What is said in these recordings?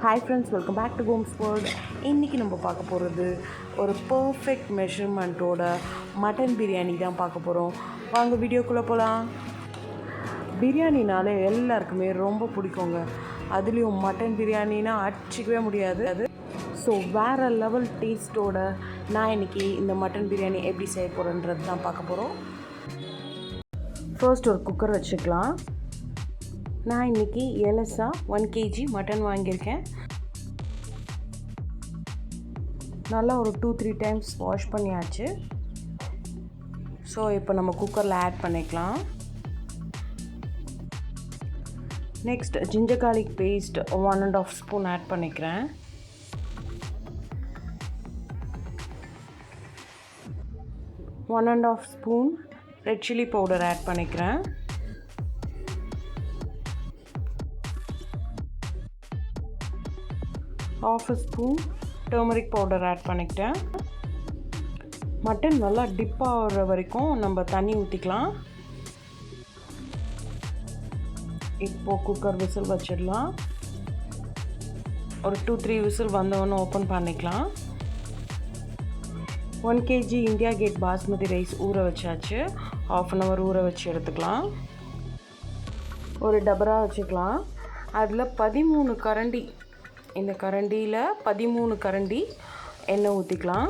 Hi ஃப்ரெண்ட்ஸ், welcome back to homes world. இன்றைக்கி நம்ம பார்க்க போகிறது ஒரு பர்ஃபெக்ட் மெஷர்மெண்ட்டோட மட்டன் பிரியாணி தான் பார்க்க போகிறோம். வாங்க வீடியோக்குள்ளே போகலாம். பிரியாணினாலே எல்லாருக்குமே ரொம்ப பிடிக்குங்க. அதுலேயும் மட்டன் பிரியாணினா அடிச்சிக்கவே முடியாது. ஸோ வேறு லெவல் டேஸ்ட்டோட நான் இன்றைக்கி இந்த மட்டன் பிரியாணி எப்படி செய்ய போகிறேன்றது தான் பார்க்க போகிறோம். ஃபர்ஸ்ட் ஒரு குக்கர் வச்சுக்கலாம். நான் இன்றைக்கி எலசா 1 kg மட்டன் வாங்கியிருக்கேன். நல்லா ஒரு 2-3 டைம்ஸ் வாஷ் பண்ணியாச்சு. ஸோ இப்போ நம்ம குக்கரில் ஆட் பண்ணிக்கலாம். Next ginger garlic paste 1.5 spoon add பண்ணிக்கிறேன். One and half spoon red chilli powder add பண்ணிக்கிறேன். ½ ஸ்பூன் டர்மரிக் பவுடர் ஆட் பண்ணிக்கிட்டேன். மட்டன் நல்லா டிப் ஆகிற வரைக்கும் நம்ம தண்ணி ஊற்றிக்கலாம். இப்போது குக்கர் விசில் வச்சிடலாம். ஒரு 2-3 விசில் வந்தவொன்னே ஓப்பன் பண்ணிக்கலாம். 1 kg India Gate basmati rice ஊற வச்சாச்சு. ½ அன் ஹவர் ஊற வச்சு எடுத்துக்கலாம். ஒரு டபரா வச்சுக்கலாம். அதில் 13 கரண்டி, இந்த கரண்டியில் 13 கரண்டி எண்ணெய் ஊற்றிக்கலாம்.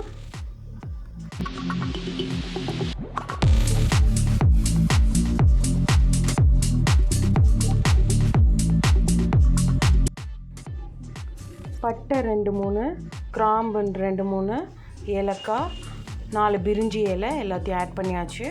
பட்டை 2-3, கிராம்பு 2-3, ஏலக்காய் 4 பிரிஞ்சி இலை எல்லாத்தையும் ஆட் பண்ணியாச்சு.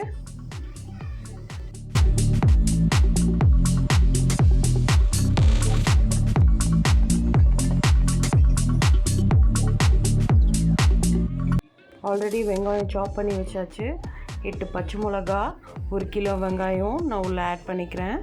ஆல்ரெடி வெங்காயம் சாப் பண்ணி வச்சாச்சு. 8 பச்சை மிளகா, 1 கிலோ வெங்காயம் நான் உள்ளே ஆட் பண்ணிக்கிறேன்.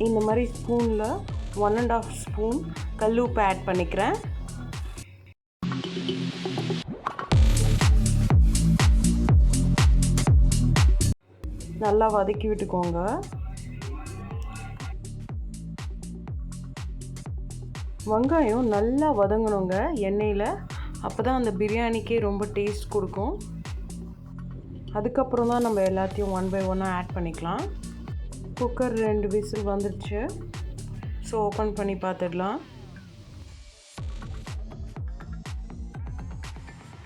இந்த மாதிரி ஸ்பூனில் 1.5 ஸ்பூன் கல் உப்பு ஆட் பண்ணிக்கிறேன். நல்லா வதக்கி விட்டுக்கோங்க. வெங்காயம் நல்லா வதங்கணுங்க எண்ணெயில். அப்போ தான் அந்த பிரியாணிக்கே ரொம்ப டேஸ்ட் கொடுக்கும். அதுக்கப்புறம் தான் நம்ம எல்லாத்தையும் 1 by 1 ஆட் பண்ணிக்கலாம். குக்கர் 2 விசில் வந்துடுச்சு. ஸோ ஓப்பன் பண்ணி பார்த்துடலாம்.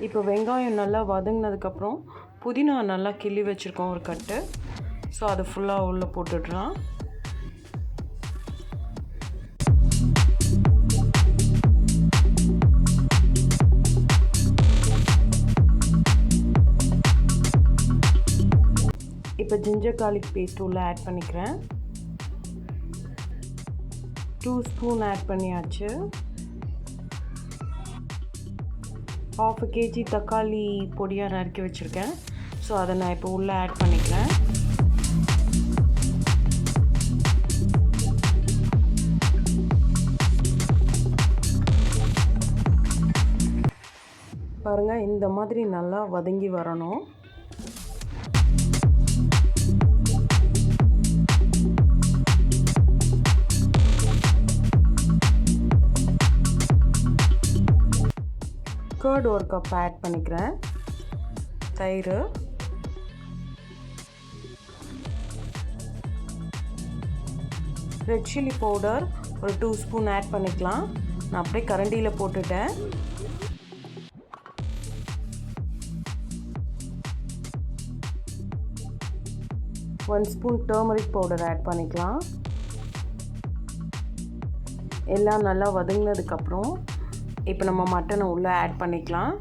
இப்போ வெங்காயம் நல்லா வதங்கினதுக்கப்புறம் புதினா நல்லா கிள்ளி வச்சுருக்கோம் ஒரு கட்டு. ஸோ அதை ஃபுல்லாக உள்ளே போட்டுடலாம். இப்போ ஜிஞ்சர் கார்லிக் பேஸ்ட் உள்ளே ஆட் பண்ணிக்கிறேன். 2 ஸ்பூன் ஆட் பண்ணியாச்சு. ½ kg தக்காளி பொடியாக நறுக்கி வச்சுருக்கேன். ஸோ அதை நான் இப்போ உள்ளே ஆட் பண்ணிக்கிறேன். பாருங்கள், இந்த மாதிரி நல்லா வதங்கி வரணும். கர்ட் 1 கப் ஆட் பண்ணிக்கிறேன். தயிர், ரெட் சில்லி பவுடர் ஒரு 2 ஸ்பூன் ஆட் பண்ணிக்கலாம். நான் அப்படியே கரண்டியில் போட்டுட்டேன். One spoon turmeric powder add பண்ணிக்கலாம். எல்லாம் நல்லா வதங்கினதுக்கப்புறம் இப்போ நம்ம மட்டனை உள்ளே ஆட் பண்ணிக்கலாம்.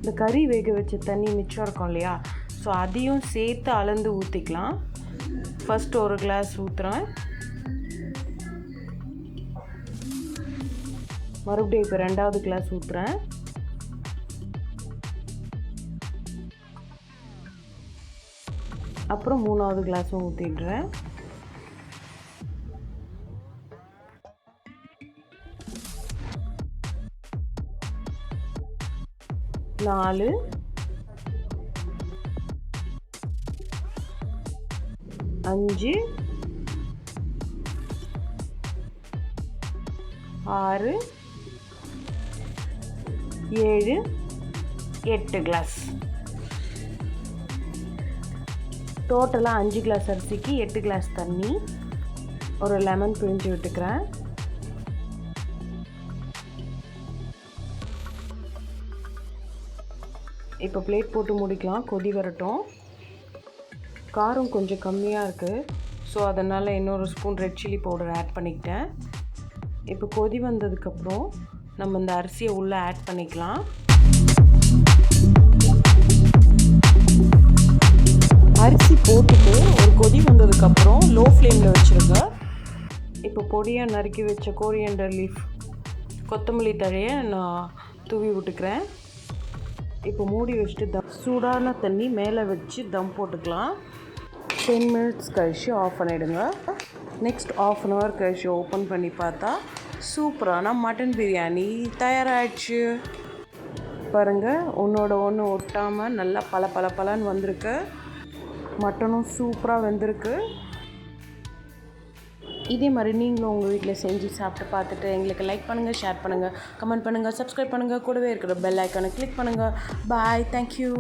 இந்த கறி வேக வச்ச தண்ணி மிச்சம் இருக்கும் இல்லையா, ஸோ அதையும் சேர்த்து அளந்து ஊற்றிக்கலாம். ஃபஸ்ட் ஒரு கிளாஸ் ஊற்றுறேன். மறுபடியும் இப்போ 2வது கிளாஸ் ஊற்றுறேன். அப்புறம் 3வது கிளாஸும் ஊற்றிடுறேன். 4 5 6 7 8 கிளாஸ். டோட்டலாக 5 கிளாஸ் அரிசிக்கு 8 கிளாஸ் தண்ணி. ஒரு லெமன் பிழிஞ்சு விட்டுக்கிறேன். இப்போ பிளேட் போட்டு முடிக்கலாம். கொதி வரட்டும். காரம் கொஞ்சம் கம்மியாக இருக்குது, ஸோ அதனால் இன்னொரு spoon red chilli powder add பண்ணிக்கிட்டேன். இப்போ கொதி வந்ததுக்கப்புறம் நம்ம இந்த அரிசியை உள்ளே ஆட் பண்ணிக்கலாம். அரிசி போட்டுட்டு ஒரு கொதி வந்ததுக்கப்புறம் லோ ஃப்ளேமில் வச்சுருங்க. இப்போ பொடியாக நறுக்கி வச்ச கோரியண்டர் லீஃப், கொத்தமல்லி தழையை நான் தூவி விட்டுக்கிறேன். இப்போ மூடி வச்சுட்டு சூடான தண்ணி மேலே வச்சு தம் போட்டுக்கலாம். 10 மினிட்ஸ் கழிச்சு ஆஃப் பண்ணிவிடுங்க. நெக்ஸ்ட் 1/2 hour கழிச்சு ஓப்பன் பண்ணி பார்த்தா சூப்பரான மட்டன் பிரியாணி தயாராகிடுச்சு. பாருங்கள், ஒன்றோட ஒன்று ஒட்டாமல் நல்லா பலன்னு வந்திருக்கு. மட்டனும் சூப்பராக வெந்திருக்கு. இதே மாதிரி நீங்களும் உங்கள் வீட்டில் செஞ்சு சாப்பிட்டு பார்த்துட்டு எங்களுக்கு லைக் பண்ணுங்கள், ஷேர் பண்ணுங்கள், கமெண்ட் பண்ணுங்கள், சப்ஸ்கிரைப் பண்ணுங்கள். கூடவே இருக்கிற பெல் ஐக்கானை கிளிக் பண்ணுங்கள். பாய், தேங்க்யூ.